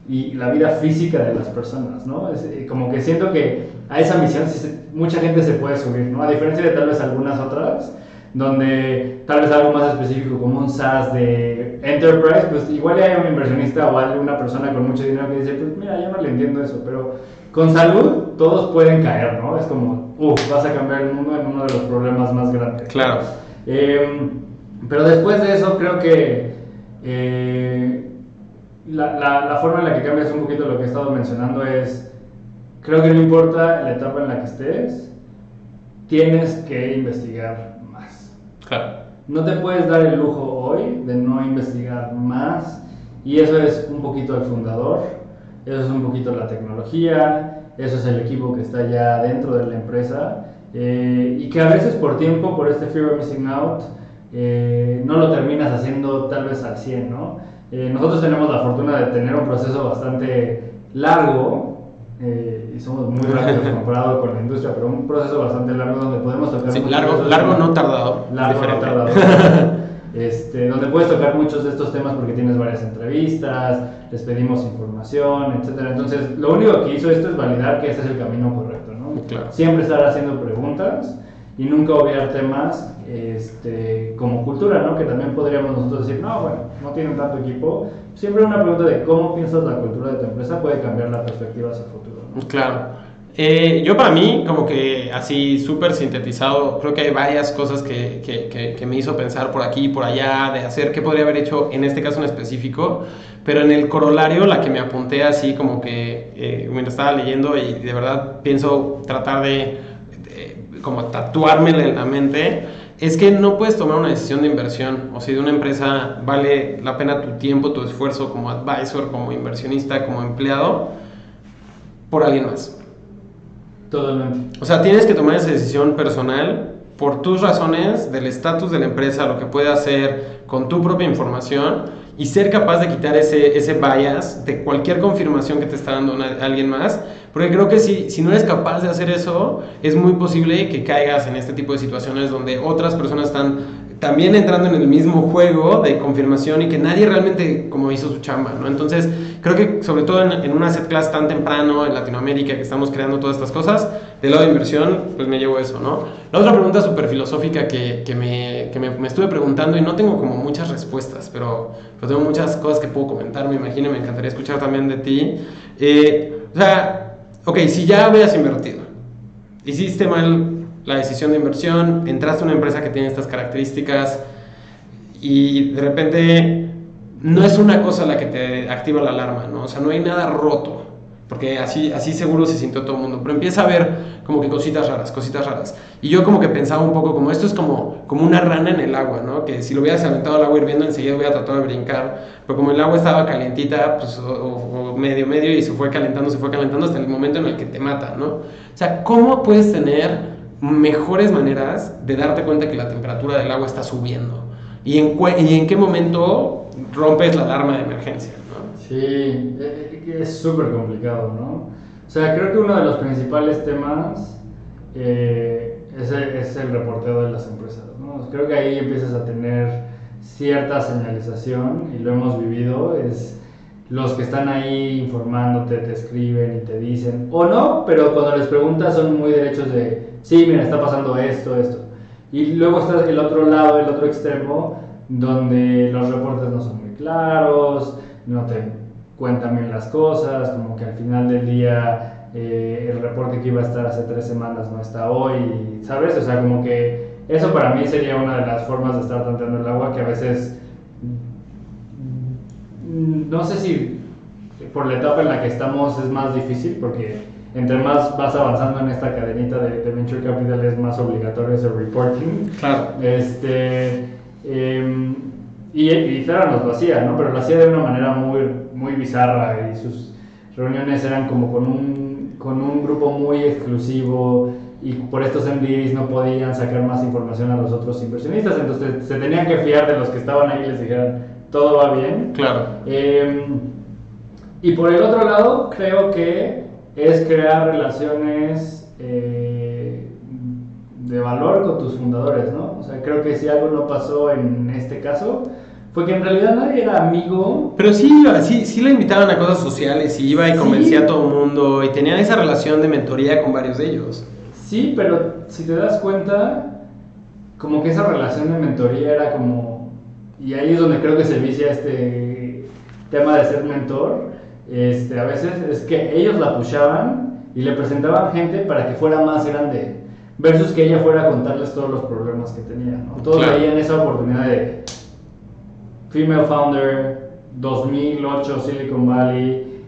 B: y la vida física de las personas, ¿no? Es como que siento que a esa misión mucha gente se puede subir, ¿no? A diferencia de tal vez algunas otras, donde tal vez algo más específico como un SaaS de Enterprise, pues igual hay un inversionista o hay una persona con mucho dinero que dice, pues mira, yo no le entiendo eso, pero con salud todos pueden caer, ¿no? Es como, vas a cambiar el mundo en uno de los problemas más grandes.
A: Claro.
B: Pero después de eso creo que la forma en la que cambias un poquito lo que he estado mencionando es, creo que no importa la etapa en la que estés, tienes que investigar más.
A: Claro.
B: No te puedes dar el lujo hoy de no investigar más y eso es un poquito el fundador, eso es un poquito la tecnología, eso es el equipo que está ya dentro de la empresa y que a veces por tiempo, por este fear of missing out, no lo terminas haciendo tal vez al 100, ¿no? Nosotros tenemos la fortuna de tener un proceso bastante largo y somos muy rápidos comparado con la industria, pero un proceso bastante largo donde podemos tocar
A: Sí,
B: muchos
A: largo no tardado.
B: largo no
A: diferente.
B: tardado. Donde puedes tocar muchos de estos temas porque tienes varias entrevistas, les pedimos información, etcétera. Entonces, lo único que hizo esto es validar que ese es el camino correcto, ¿no?
A: Claro.
B: Siempre estar haciendo preguntas y nunca obviar temas como cultura, ¿no? Que también podríamos nosotros decir, no, bueno, no tienen tanto equipo. Siempre una pregunta de cómo piensas la cultura de tu empresa puede cambiar la perspectiva hacia el futuro, ¿no?
A: Claro. Yo para mí, como que así súper sintetizado, creo que hay varias cosas que me hizo pensar por aquí y por allá, de hacer qué podría haber hecho en este caso en específico, pero en el corolario la que me apunté así como que mientras estaba leyendo y de verdad pienso tratar de como tatuármela en la mente, es que no puedes tomar una decisión de inversión, o si de una empresa vale la pena tu tiempo, tu esfuerzo como advisor, como inversionista, como empleado, por alguien más.
B: Totalmente.
A: O sea, tienes que tomar esa decisión personal por tus razones, del estatus de la empresa, lo que puede hacer con tu propia información y ser capaz de quitar ese bias de cualquier confirmación que te está dando alguien más, porque creo que si no eres capaz de hacer eso, es muy posible que caigas en este tipo de situaciones donde otras personas están también entrando en el mismo juego de confirmación y que nadie realmente como hizo su chamba, ¿no? Entonces, creo que sobre todo en un asset class tan temprano en Latinoamérica que estamos creando todas estas cosas, del lado de inversión, pues me llevo eso, ¿no? La otra pregunta súper filosófica que me estuve preguntando y no tengo como muchas respuestas, pero tengo muchas cosas que puedo comentar, me imagino, me encantaría escuchar también de ti. O sea, ok, si ya habías invertido, hiciste mal la decisión de inversión, entraste a una empresa que tiene estas características y de repente no es una cosa la que te activa la alarma, ¿no? O sea, no hay nada roto, porque así seguro se sintió todo el mundo, pero empieza a ver como que cositas raras. Y yo como que pensaba un poco como esto es como una rana en el agua, ¿no? Que si lo hubieras aventado al agua hirviendo enseguida hubiera tratado de brincar, pero como el agua estaba calientita, pues o medio y se fue calentando hasta el momento en el que te mata, ¿no? O sea, ¿cómo puedes tener mejores maneras de darte cuenta que la temperatura del agua está subiendo? ¿Y en qué momento rompes la alarma de emergencia, ¿no?
B: Sí, es súper complicado, ¿no? O sea, creo que uno de los principales temas es el reporteo de las empresas, ¿no? Creo que ahí empiezas a tener cierta señalización y lo hemos vivido, es los que están ahí informándote, te escriben y te dicen, o no, pero cuando les preguntas son muy derechos de, sí, mira, está pasando esto. Y luego está el otro lado, el otro extremo, donde los reportes no son muy claros, no te cuentan bien las cosas, como que al final del día el reporte que iba a estar hace 3 semanas no está hoy, ¿sabes? O sea, como que eso para mí sería una de las formas de estar tanteando el agua que a veces, no sé si por la etapa en la que estamos es más difícil, porque entre más vas avanzando en esta cadenita de Venture Capital es más obligatorio ese reporting.
A: Claro.
B: Y Zara nos lo hacía, ¿no? Pero lo hacía de una manera muy bizarra y sus reuniones eran como con un grupo muy exclusivo y por estos NDAs no podían sacar más información a los otros inversionistas, entonces se tenían que fiar de los que estaban ahí y les dijeran todo va bien.
A: Claro.
B: Y por el otro lado, creo que es crear relaciones de valor con tus fundadores, ¿no? O sea, creo que si algo no pasó en este caso, fue que en realidad nadie era amigo.
A: Pero sí iba, sí le invitaban a cosas sociales, y iba y convencía a todo el mundo, y tenían esa relación de mentoría con varios de ellos.
B: Sí, pero si te das cuenta, como que esa relación de mentoría era como... Y ahí es donde creo que se vicia este tema de ser mentor. A veces es que ellos la pushaban y le presentaban gente para que fuera más grande, versus que ella fuera a contarles todos los problemas que tenía, ¿no? Todos
A: Claro.
B: veían esa oportunidad de female founder, 2008 Silicon Valley,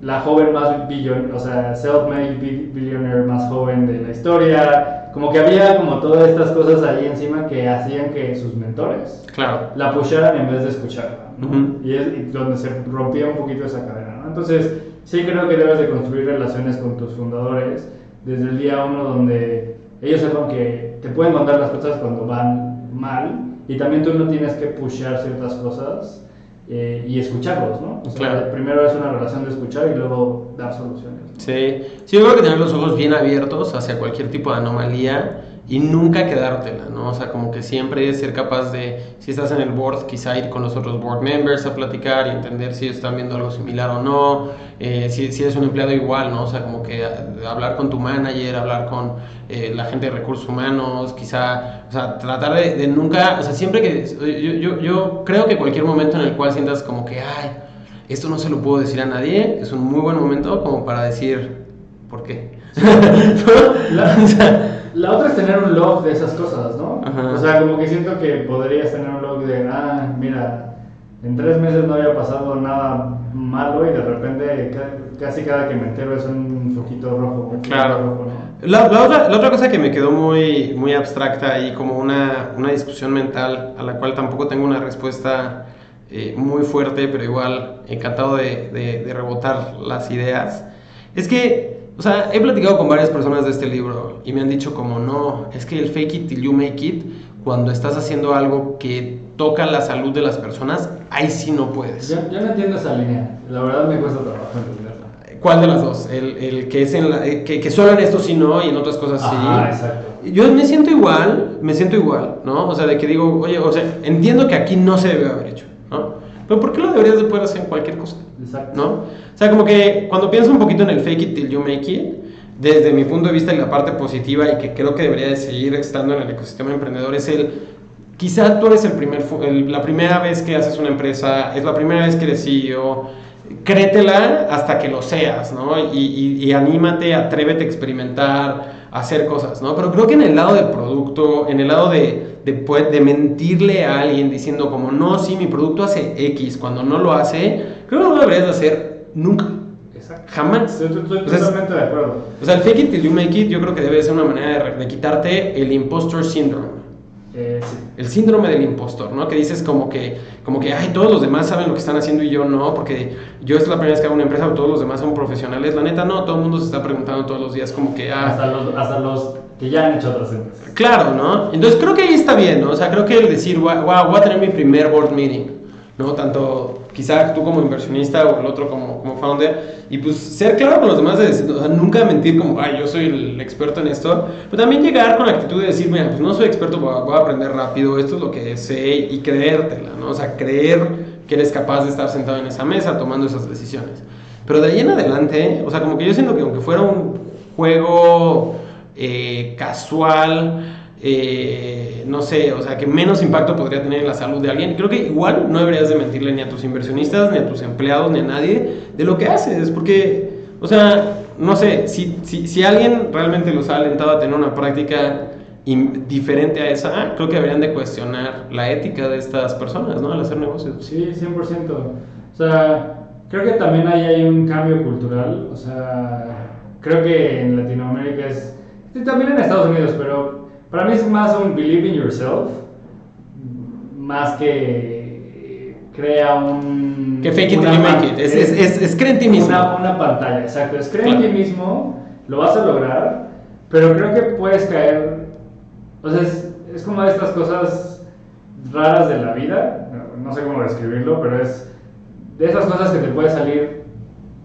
B: la joven más self-made billionaire más joven de la historia. Como que había como todas estas cosas ahí encima que hacían que sus mentores
A: Claro.
B: la pusharan en vez de escucharla, ¿no?
A: Ujú.
B: Y es donde se rompía un poquito esa cadena, ¿no? Entonces, sí creo que debes de construir relaciones con tus fundadores desde el día uno, donde ellos sepan que te pueden contar las cosas cuando van mal, y también tú no tienes que pushear ciertas cosas y escucharlos, ¿no? O sea,
A: Claro.
B: primero es una relación de escuchar y luego dar soluciones.
A: Sí, yo creo que tener los ojos bien abiertos hacia cualquier tipo de anomalía y nunca quedártela, ¿no? O sea, como que siempre ser capaz de, si estás en el board, quizá ir con los otros board members a platicar y entender si ellos están viendo algo similar o no, si eres un empleado igual, ¿no? O sea, como que hablar con tu manager, hablar con la gente de recursos humanos, quizá, o sea, tratar de nunca, o sea, siempre que, yo creo que cualquier momento en el cual sientas como que, ay, esto no se lo puedo decir a nadie, es un muy buen momento como para decir, ¿por qué?
B: La otra es tener un log de esas cosas, ¿no?
A: Ajá.
B: O sea, como que siento que podrías tener un log de, mira, en 3 meses no había pasado nada malo y de repente casi cada que me entero es un foquito rojo.
A: Claro.
B: Rojo, ¿no?
A: La otra cosa que me quedó muy, muy abstracta y como una discusión mental a la cual tampoco tengo una respuesta muy fuerte, pero igual encantado de rebotar las ideas, es que, o sea, he platicado con varias personas de este libro y me han dicho como, no, es que el fake it till you make it, cuando estás haciendo algo que toca la salud de las personas, ahí sí no puedes.
B: Yo no entiendo esa línea, la verdad me cuesta trabajo entenderla.
A: ¿Cuál de las dos? El que es que solo en esto sí no y en otras cosas sí.
B: Ah, exacto.
A: Yo me siento igual, ¿no? O sea, de que digo, oye, o sea, entiendo que aquí no se debe haber hecho, ¿no? Pero ¿por qué lo deberías de poder hacer en cualquier cosa?
B: Exacto.
A: ¿No? O sea, como que cuando pienso un poquito en el fake it till you make it, desde mi punto de vista y la parte positiva y que creo que debería de seguir estando en el ecosistema emprendedor es quizá tú eres la primera vez que haces una empresa, es la primera vez que eres CEO, créetela hasta que lo seas, ¿no? Y anímate, atrévete a experimentar, a hacer cosas, ¿no? Pero creo que en el lado del producto, en el lado de mentirle a alguien diciendo como, no, sí, mi producto hace X, cuando no lo hace, creo que no lo deberías de hacer nunca.
B: Exacto.
A: Jamás.
B: Estoy totalmente de acuerdo.
A: O sea, el fake it till you make it yo creo que debe ser una manera de quitarte el impostor syndrome.
B: Sí.
A: El síndrome del impostor, ¿no? Que dices como que, ay, todos los demás saben lo que están haciendo y yo no, porque yo es la primera vez que hago una empresa, pero todos los demás son profesionales. La neta, no, todo el mundo se está preguntando todos los días como que,
B: Hasta los que ya han hecho otras empresas.
A: Claro, ¿no? Entonces creo que ahí está bien, ¿no? O sea, creo que el decir, wow, voy a tener mi primer board meeting, ¿no? Tanto quizá tú como inversionista o el otro como founder, y pues ser claro con los demás, o sea, nunca mentir como, ay, yo soy el experto en esto, pero también llegar con la actitud de decir, mira, pues no soy experto, voy a aprender rápido, esto es lo que sé, y creértela, ¿no? O sea, creer que eres capaz de estar sentado en esa mesa tomando esas decisiones. Pero de ahí en adelante, o sea, como que yo siento que aunque fuera un juego casual, no sé, o sea, que menos impacto podría tener en la salud de alguien, creo que igual no deberías de mentirle ni a tus inversionistas, ni a tus empleados, ni a nadie de lo que haces, porque, o sea, no sé, si alguien realmente los ha alentado a tener una práctica diferente a esa, creo que deberían de cuestionar la ética de estas personas, ¿no? Al hacer negocios.
B: Sí, 100%. O sea, creo que también ahí hay un cambio cultural. O sea, creo que en Latinoamérica también en Estados Unidos, pero para mí es más un believe in yourself, más que crea un...
A: Que fake it till you make it, es cree en ti mismo.
B: Una pantalla, exacto, es cree en ti mismo, lo vas a lograr, pero creo que puedes caer, o sea, es como de estas cosas raras de la vida, no sé cómo describirlo, pero es de esas cosas que te puede salir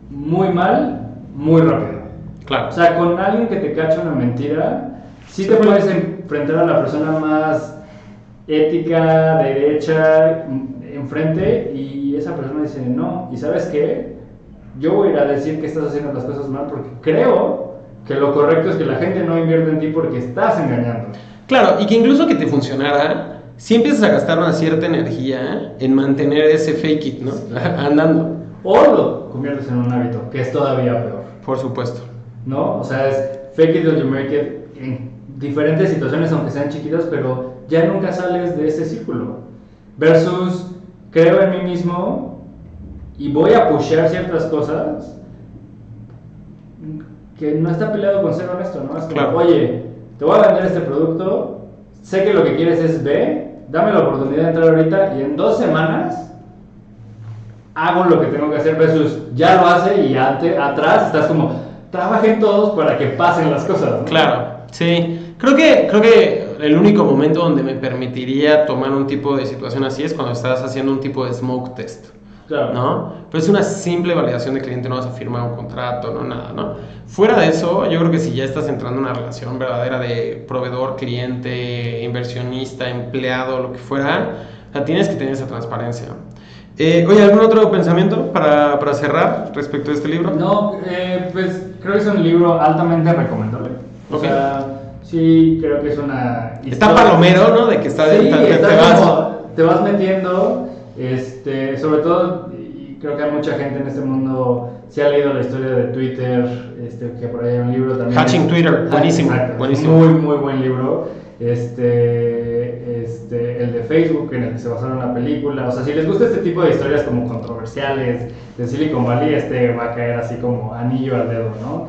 B: muy mal, muy rápido.
A: Claro.
B: O sea, con alguien que te cacha una mentira, sí te puedes enfrentar a la persona más ética, derecha, enfrente, y esa persona dice no, y ¿sabes qué? Yo voy a ir a decir que estás haciendo las cosas mal porque creo que lo correcto es que la gente no invierta en ti porque estás engañando.
A: Claro, y que incluso que te funcionara, si empiezas a gastar una cierta energía en mantener ese fake it, ¿no? Sí. Andando.
B: O lo conviertes en un hábito, que es todavía peor.
A: Por supuesto.
B: ¿No? O sea, es fake it till you make it en diferentes situaciones, aunque sean chiquitas, pero ya nunca sales de ese círculo. Versus, creo en mí mismo y voy a pushear ciertas cosas que no está peleado con ser honesto, ¿no? Es como, claro. Oye, te voy a vender este producto, sé que lo que quieres es B, dame la oportunidad de entrar ahorita y en 2 semanas hago lo que tengo que hacer, versus ya lo hace y atrás estás como, trabajen todos para que pasen las cosas, ¿no?
A: Claro, sí. Creo que el único momento donde me permitiría tomar un tipo de situación así es cuando estás haciendo un tipo de smoke test. Claro. ¿No? Pero es una simple validación de cliente, no vas a firmar un contrato, no nada, ¿no? Fuera de eso, yo creo que si ya estás entrando en una relación verdadera de proveedor, cliente, inversionista, empleado, lo que fuera, o sea, tienes que tener esa transparencia. Oye, ¿algún otro pensamiento para cerrar respecto a este libro?
B: No, pues creo que es un libro altamente recomendable. O sea, sí, creo que es una historia.
A: Está palomero, ¿no? De que está
B: sí, te vas metiendo. Sobre todo, y creo que hay mucha gente en este mundo, si ha leído la historia de Twitter, que por ahí hay un libro también.
A: Hatching Twitter, buenísimo,
B: exacto,
A: buenísimo.
B: Muy, muy buen libro. El de Facebook, en el que se basaron la película. O sea, si les gusta este tipo de historias como controversiales de Silicon Valley, va a caer así como anillo al dedo, ¿no?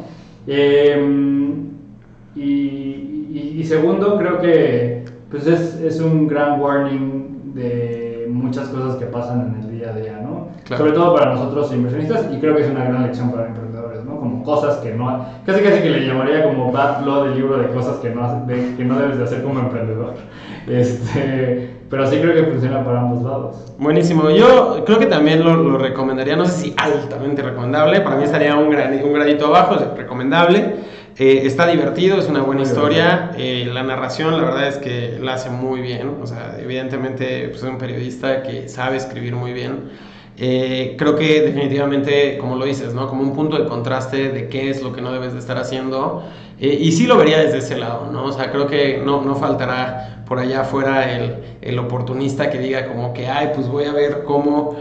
B: Y segundo, creo que pues es un gran warning de muchas cosas que pasan en el día a día, ¿no? Claro. Sobre todo para nosotros inversionistas, y creo que es una gran lección para emprendedores, ¿no? Como cosas que no... Casi que le llamaría como bad law del libro de cosas que no debes de hacer como emprendedor. Pero sí creo que funciona para ambos lados.
A: Buenísimo. Yo creo que también lo recomendaría, no sé si altamente recomendable, para mí estaría un gradito abajo, es recomendable. Está divertido, es una buena historia. La narración, la verdad es que la hace muy bien. O sea, evidentemente pues, es un periodista que sabe escribir muy bien. Creo que definitivamente, como lo dices, ¿no? Como un punto de contraste de qué es lo que no debes de estar haciendo. Y sí lo vería desde ese lado, ¿no? O sea, creo que no faltará por allá afuera el oportunista que diga como que, ay, pues voy a ver cómo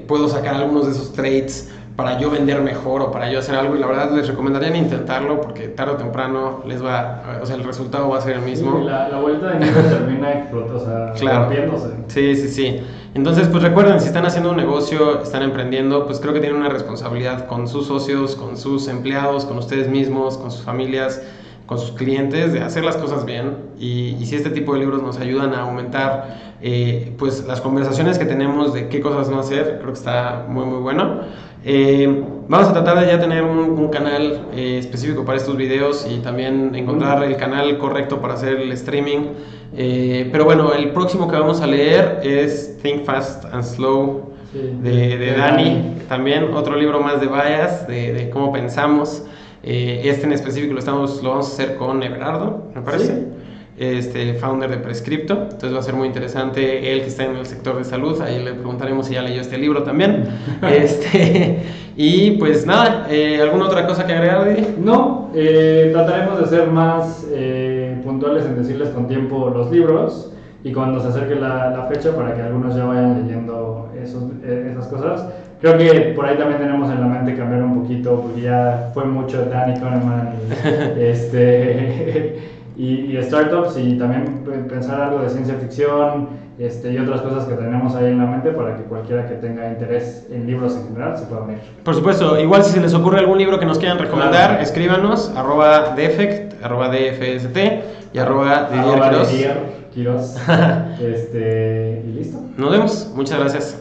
A: puedo sacar algunos de esos trades para yo vender mejor o para yo hacer algo, y la verdad les recomendarían intentarlo porque tarde o temprano o sea, el resultado va a ser el mismo.
B: Sí, la vuelta de nieve termina explotando, o sea,
A: claro.
B: Rompiéndose.
A: Sí. Entonces, pues recuerden, si están haciendo un negocio, están emprendiendo, pues creo que tienen una responsabilidad con sus socios, con sus empleados, con ustedes mismos, con sus familias, con sus clientes, de hacer las cosas bien. Y si este tipo de libros nos ayudan a aumentar pues las conversaciones que tenemos de qué cosas no hacer, creo que está muy muy bueno. Vamos a tratar de ya tener un canal específico para estos videos y también encontrar el canal correcto para hacer el streaming. Pero bueno, el próximo que vamos a leer es Think Fast and Slow de Dani. También otro libro más de bias, de cómo pensamos. En específico lo vamos a hacer con Everardo, me parece. Founder de Prescripto. Entonces va a ser muy interesante. Él que está en el sector de salud, ahí le preguntaremos si ya leyó este libro también. Y pues nada, ¿alguna otra cosa que agregar, Didi?
B: No, trataremos de ser más puntuales en decirles con tiempo los libros y cuando se acerque la fecha para que algunos ya vayan leyendo esas cosas. Creo que por ahí también tenemos en la mente cambiar un poquito, porque ya fue mucho Danny Kahneman y startups, y también pensar algo de ciencia ficción y otras cosas que tenemos ahí en la mente para que cualquiera que tenga interés en libros en general se pueda unir.
A: Por supuesto, igual si se les ocurre algún libro que nos quieran recomendar, claro, escríbanos, @defect, @dfst y @Didier Quiroz.
B: Y listo.
A: Nos vemos, muchas gracias.